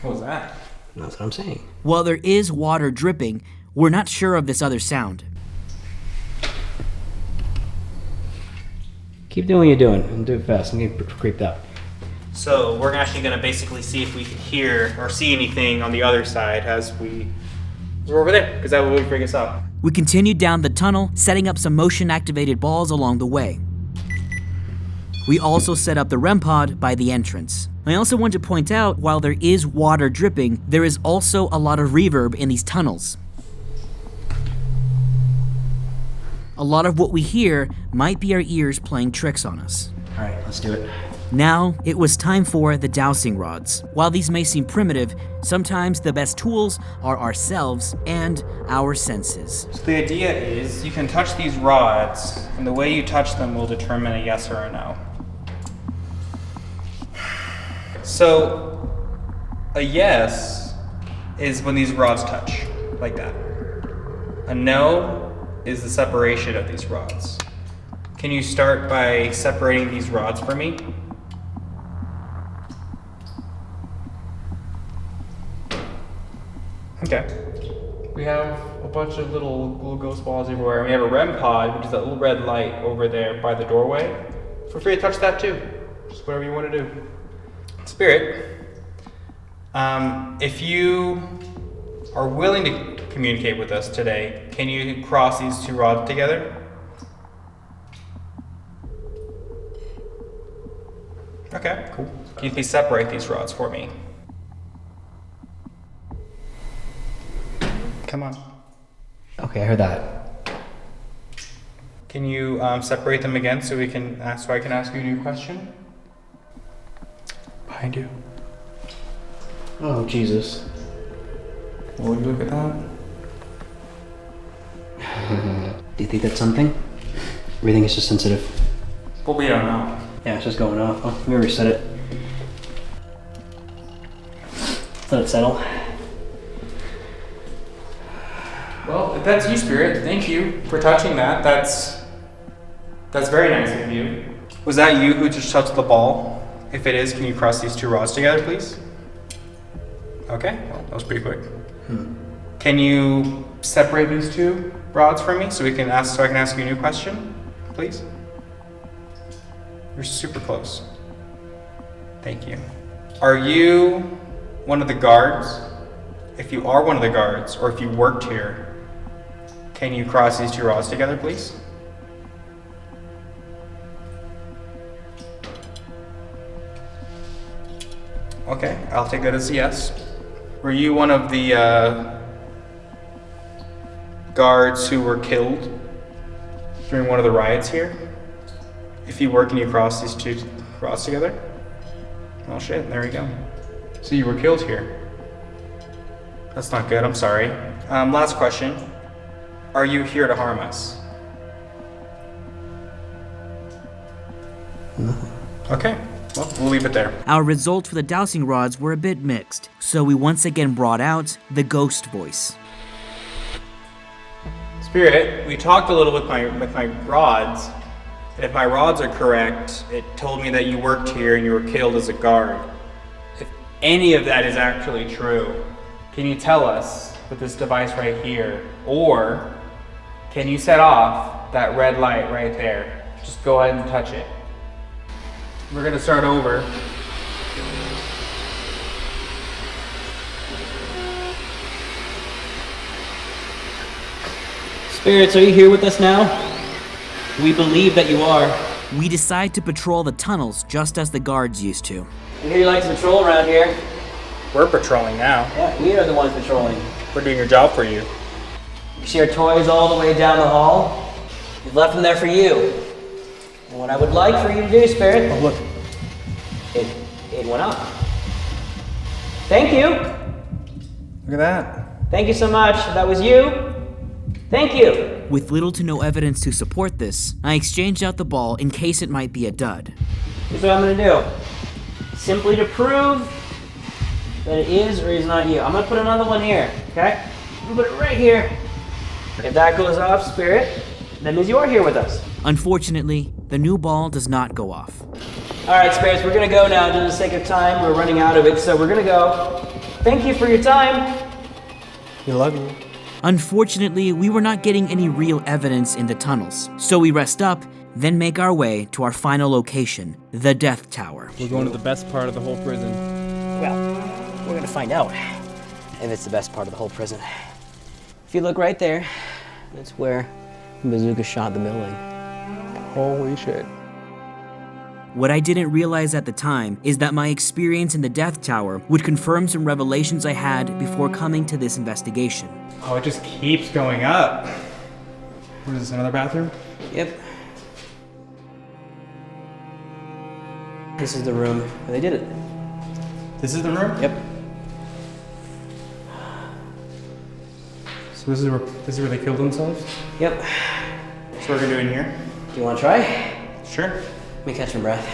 What was that? That's what I'm saying. While there is water dripping, we're not sure of this other sound. Keep doing what you're doing and do it fast. I'm getting creeped out. So we're actually gonna basically see if we can hear or see anything on the other side as we're over there, because that will bring us up. We continue down the tunnel, setting up some motion-activated balls along the way. We also set up the REM pod by the entrance. I also want to point out, while there is water dripping, there is also a lot of reverb in these tunnels. A lot of what we hear might be our ears playing tricks on us. All right, let's do it. Now, it was time for the dowsing rods. While these may seem primitive, sometimes the best tools are ourselves and our senses. So the idea is you can touch these rods, and the way you touch them will determine a yes or a no. So a yes is when these rods touch, like that. A no is the separation of these rods. Can you start by separating these rods for me? Okay. We have a bunch of little ghost balls everywhere. We have a REM pod, which is that little red light over there by the doorway. Feel free to touch that too. Just whatever you want to do. Spirit, if you are willing to communicate with us today, can you cross these two rods together? Okay, cool. Can you please separate these rods for me? Come on. Okay, I heard that. Can you separate them again so I can ask you a new question? Behind you. Oh, Jesus. Will you look at that? Do you think that's something? Everything is just sensitive. Well, we don't know. Yeah, it's just going off. Oh, let me reset it. Let it settle. Well, if that's you, Spirit, thank you for touching that. That's very nice of you. Was that you who just touched the ball? If it is, can you cross these two rods together, please? Okay, well, that was pretty quick. Can you separate these two rods for me so I can ask you a new question, please? You're super close. Thank you. Are you one of the guards? If you are one of the guards, or if you worked here, can you cross these two rods together, please? Okay, I'll take that as a yes. Were you one of the guards who were killed during one of the riots here? If you were, can you cross these two rods together? Oh shit, there we go. So you were killed here. That's not good, I'm sorry. Last question. Are you here to harm us? No. Okay, well, we'll leave it there. Our results for the dowsing rods were a bit mixed, so we once again brought out the ghost voice. Spirit, we talked a little with my rods. And if my rods are correct, it told me that you worked here and you were killed as a guard. If any of that is actually true, can you tell us with this device right here? Or can you set off that red light right there? Just go ahead and touch it. We're gonna start over. Spirits, are you here with us now? We believe that you are. We decide to patrol the tunnels just as the guards used to. We hear you like to patrol around here. We're patrolling now. Yeah, we are the ones patrolling. We're doing your job for you. You see our toys all the way down the hall? We've left them there for you. And what I would like for you to do, Spirit... Oh, look. It went up. Thank you. Look at that. Thank you so much. That was you. Thank you. With little to no evidence to support this, I exchanged out the ball in case it might be a dud. Here's what I'm gonna do. Simply to prove that it is or is not you. I'm gonna put another one here, okay? I'm gonna put it right here. If that goes off, Spirit, that means you are here with us. Unfortunately, the new ball does not go off. All right, Spirits, we're gonna go now. Due to the sake of time, we're running out of it, so we're gonna go. Thank you for your time. We love you. Unfortunately, we were not getting any real evidence in the tunnels, so we rest up, then make our way to our final location, the Death Tower. We're going to the best part of the whole prison. Well, we're gonna find out if it's the best part of the whole prison. If you look right there, that's where Bazooka shot the building. Holy shit. What I didn't realize at the time is that my experience in the Death Tower would confirm some revelations I had before coming to this investigation. Oh, it just keeps going up. What is this, another bathroom? Yep. This is the room where they did it. This is the room? Yep. So this is where they killed themselves? Yep. So we're gonna do in here? Do you wanna try? Sure. Let me catch my breath.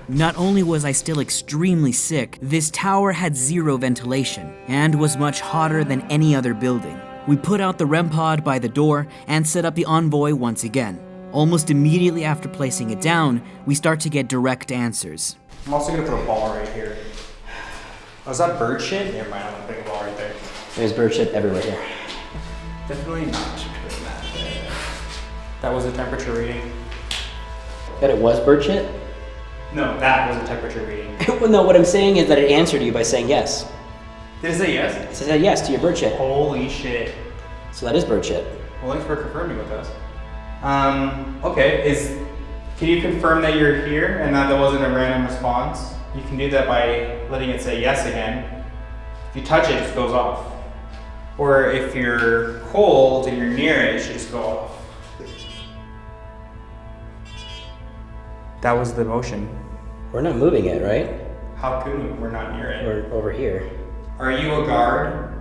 Not only was I still extremely sick, this tower had zero ventilation and was much hotter than any other building. We put out the REM pod by the door and set up the Onvoy once again. Almost immediately after placing it down, we start to get direct answers. I'm also gonna put a ball right here. Oh, is that bird shit? Never mind, I'm gonna put a ball right there. There's bird shit everywhere here. Definitely not putting that there. That was a temperature reading. That it was bird shit? No, that was a temperature reading. Well, no, what I'm saying is that it answered you by saying yes. Did it say yes? It said yes to your bird shit. Holy shit. So that is bird shit. Well, thanks for confirming with us. Okay, can you confirm that you're here and that wasn't a random response? You can do that by letting it say yes again. If you touch it, it just goes off. Or if you're cold and you're near it, it should just go off. That was the motion. We're not moving it, right? How could we? We're not near it. We're over here. Are you a guard?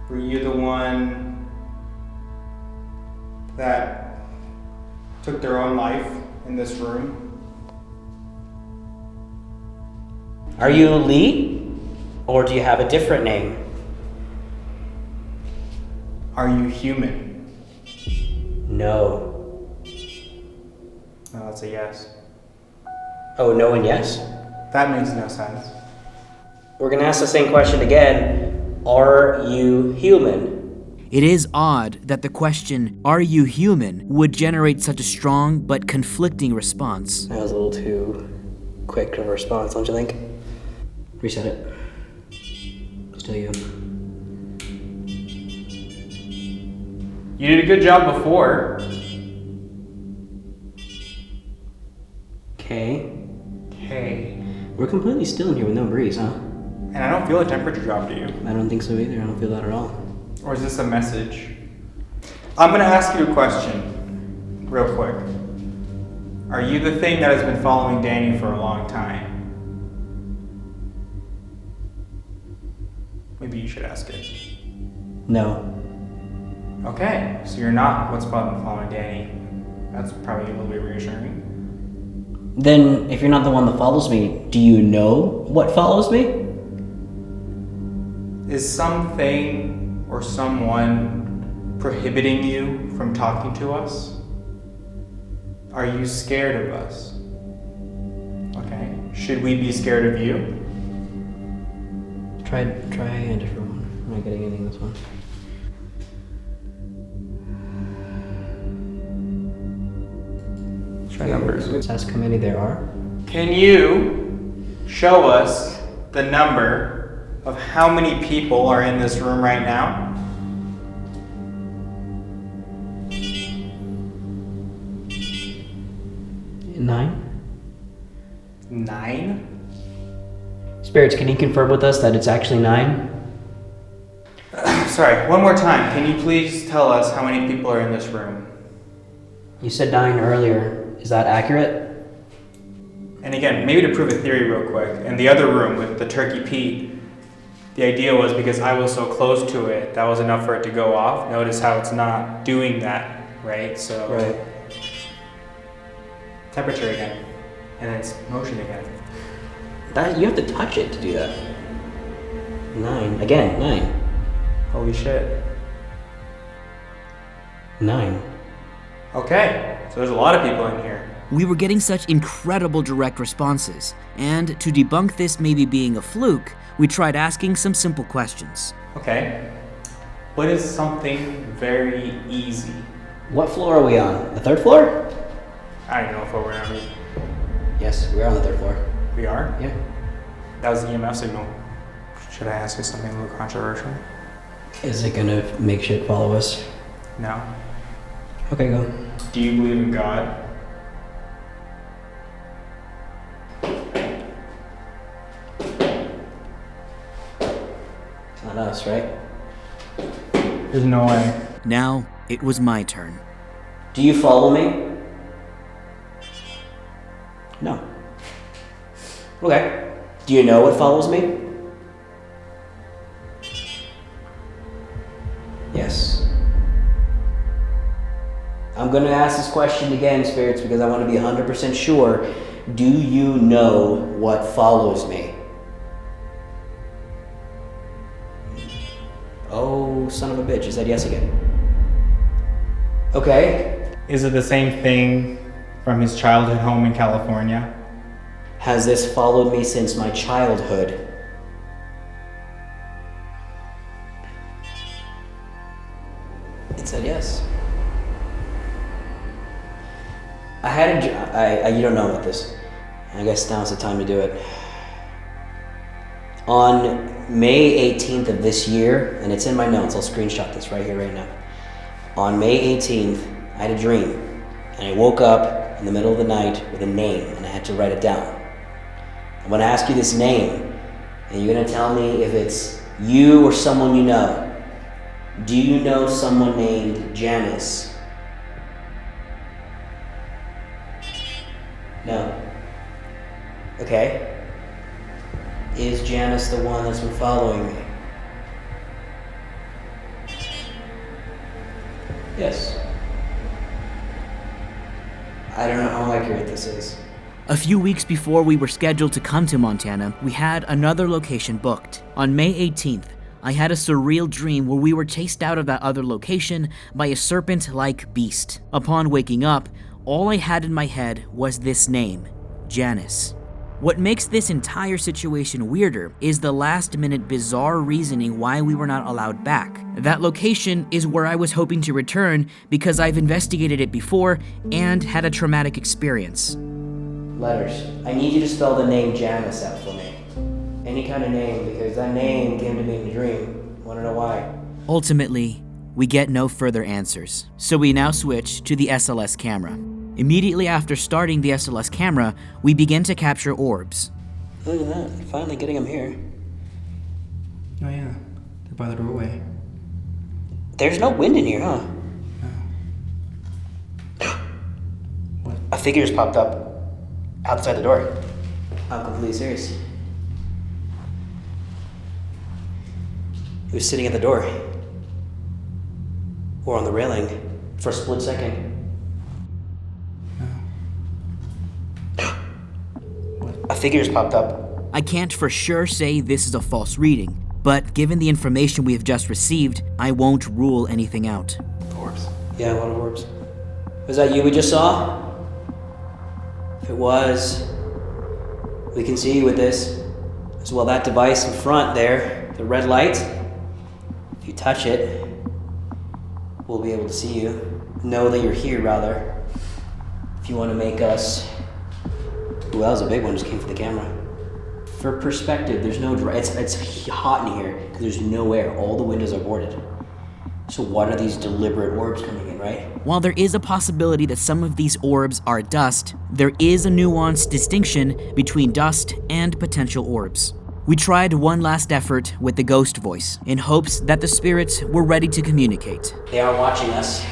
Were you the one that took their own life in this room? Are you Lee? Or do you have a different name? Are you human? No. No, that's a yes. Oh, no and yes? That makes no sense. We're gonna ask the same question again. Are you human? It is odd that the question, "Are you human?" would generate such a strong but conflicting response. That was a little too quick of a response, don't you think? Reset it. Still you. You did a good job before. Okay. Okay. We're completely still in here with no breeze, huh? And I don't feel a temperature drop, do you? I don't think so either. I don't feel that at all. Or is this a message? I'm gonna ask you a question, real quick. Are you the thing that has been following Danny for a long time? Maybe you should ask it. No. Okay, so you're not what's been following Danny. That's probably a little bit reassuring. Then, if you're not the one that follows me, do you know what follows me? Is something or someone prohibiting you from talking to us? Are you scared of us? Okay, should we be scared of you? Try a different one. I'm not getting anything this one. Try numbers. Let's ask how many there are. Can you show us the number of how many people are in this room right now? Nine? 9? Spirits, can you confirm with us that it's actually 9? Sorry, one more time. Can you please tell us how many people are in this room? You said 9 earlier. Is that accurate? And again, maybe to prove a theory real quick, in the other room with the Turkey Pete, The idea was because I was so close to it, that was enough for it to go off. Notice how it's not doing that, right? So Right. temperature again, and then it's motion again. That you have to touch it to do that. 9. Again, 9. Holy shit. 9. Okay, so there's a lot of people in here. We were getting such incredible direct responses, and to debunk this maybe being a fluke, we tried asking some simple questions. Okay, what is something very easy? What floor are we on? The 3rd floor? I don't know if we're on. Yes, we're on the 3rd floor. We are? Yeah. That was the EMF signal. Should I ask you something a little controversial? Is it gonna make shit follow us? No. Okay, go. Do you believe in God? It's not us, right? There's no way. Now, it was my turn. Do you follow me? No. Okay. Do you know what follows me? Yes. I'm going to ask this question again, spirits, because I want to be 100% sure. Do you know what follows me? Oh, son of a bitch. You said yes again. Okay. Is it the same thing from his childhood home in California? Has this followed me since my childhood? It said yes. I had a you don't know about this. I guess now's the time to do it. On May 18th of this year, and it's in my notes, I'll screenshot this right here, right now. On May 18th, I had a dream, and I woke up in the middle of the night with a name, and I had to write it down. I'm gonna ask you this name, and you're gonna tell me if it's you or someone you know. Do you know someone named Janice? No. Okay. Is Janice the one that's been following me? Yes. I don't know how accurate this is. A few weeks before we were scheduled to come to Montana, we had another location booked. On May 18th, I had a surreal dream where we were chased out of that other location by a serpent-like beast. Upon waking up, all I had in my head was this name, Janice. What makes this entire situation weirder is the last-minute bizarre reasoning why we were not allowed back. That location is where I was hoping to return because I've investigated it before and had a traumatic experience. Letters. I need you to spell the name Janice out for me. Any kind of name, because that name came to me in a dream. Wanna know why? Ultimately, we get no further answers, so we now switch to the SLS camera. Immediately after starting the SLS camera, we begin to capture orbs. Look at that, finally getting them here. Oh yeah, they're by the doorway. There's no wind in here, huh? What? A figure just popped up outside the door. I'm completely serious. He was sitting at the door. Or on the railing for a split second. A figure just popped up. I can't for sure say this is a false reading, but given the information we have just received, I won't rule anything out. Orbs. Yeah, a lot of orbs. Was that you we just saw? If it was, we can see you with this. As well, that device in front there, the red light, if you touch it, we'll be able to see you. Know that you're here, rather. If you want to make us... Ooh, that was a big one, just came for the camera. For perspective, there's no it's hot in here because there's no air. All the windows are boarded. So what are these deliberate orbs coming in, right? While there is a possibility that some of these orbs are dust, there is a nuanced distinction between dust and potential orbs. We tried one last effort with the ghost voice in hopes that the spirits were ready to communicate. They are watching us,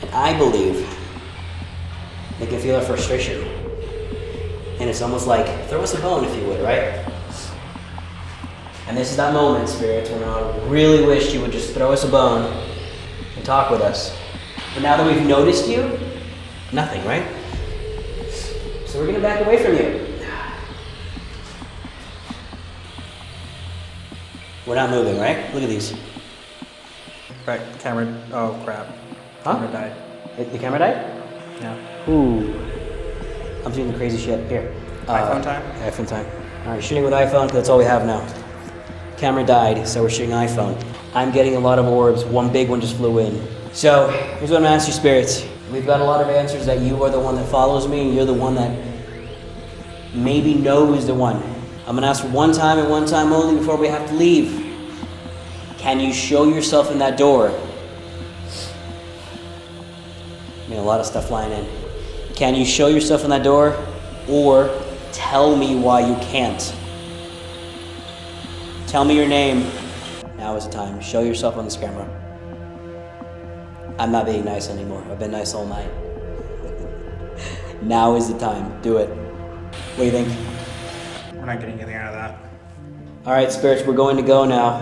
and I believe they can feel our frustration. And it's almost like, throw us a bone if you would, right? And this is that moment, spirits, when I really wished you would just throw us a bone and talk with us. But now that we've noticed you, nothing, right? So we're gonna back away from you. We're not moving, right? Look at these. Right, camera. Oh crap. Huh? Camera died. The camera died? Yeah. Ooh. I'm doing the crazy shit. Here. iPhone time? iPhone time. Alright, shooting with iPhone, 'cause that's all we have now. Camera died, so we're shooting iPhone. I'm getting a lot of orbs. One big one just flew in. So, here's what I'm gonna ask you, spirits. We've got a lot of answers that you are the one that follows me, and you're the one that maybe knows the one. I'm gonna ask for one time and one time only before we have to leave. Can you show yourself in that door? I mean, a lot of stuff flying in. Can you show yourself in that door, or tell me why you can't? Tell me your name. Now is the time. Show yourself on this camera. I'm not being nice anymore. I've been nice all night. Now is the time. Do it. What do you think? We're not getting anything out of that. All right, spirits, we're going to go now.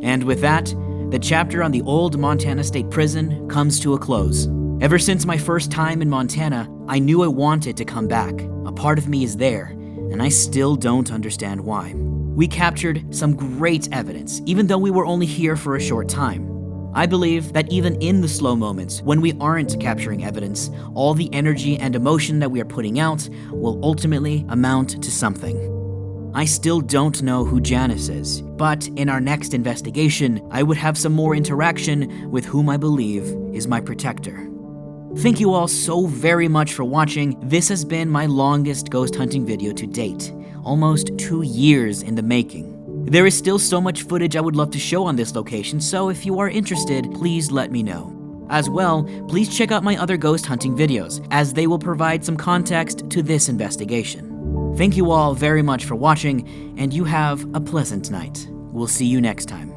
And with that, the chapter on the old Montana State Prison comes to a close. Ever since my first time in Montana, I knew I wanted to come back. A part of me is there, and I still don't understand why. We captured some great evidence, even though we were only here for a short time. I believe that even in the slow moments, when we aren't capturing evidence, all the energy and emotion that we are putting out will ultimately amount to something. I still don't know who Janice is, but in our next investigation, I would have some more interaction with whom I believe is my protector. Thank you all so very much for watching. This has been my longest ghost hunting video to date, almost 2 years in the making. There is still so much footage I would love to show on this location, so if you are interested, please let me know. As well, please check out my other ghost hunting videos, as they will provide some context to this investigation. Thank you all very much for watching, and you have a pleasant night. We'll see you next time.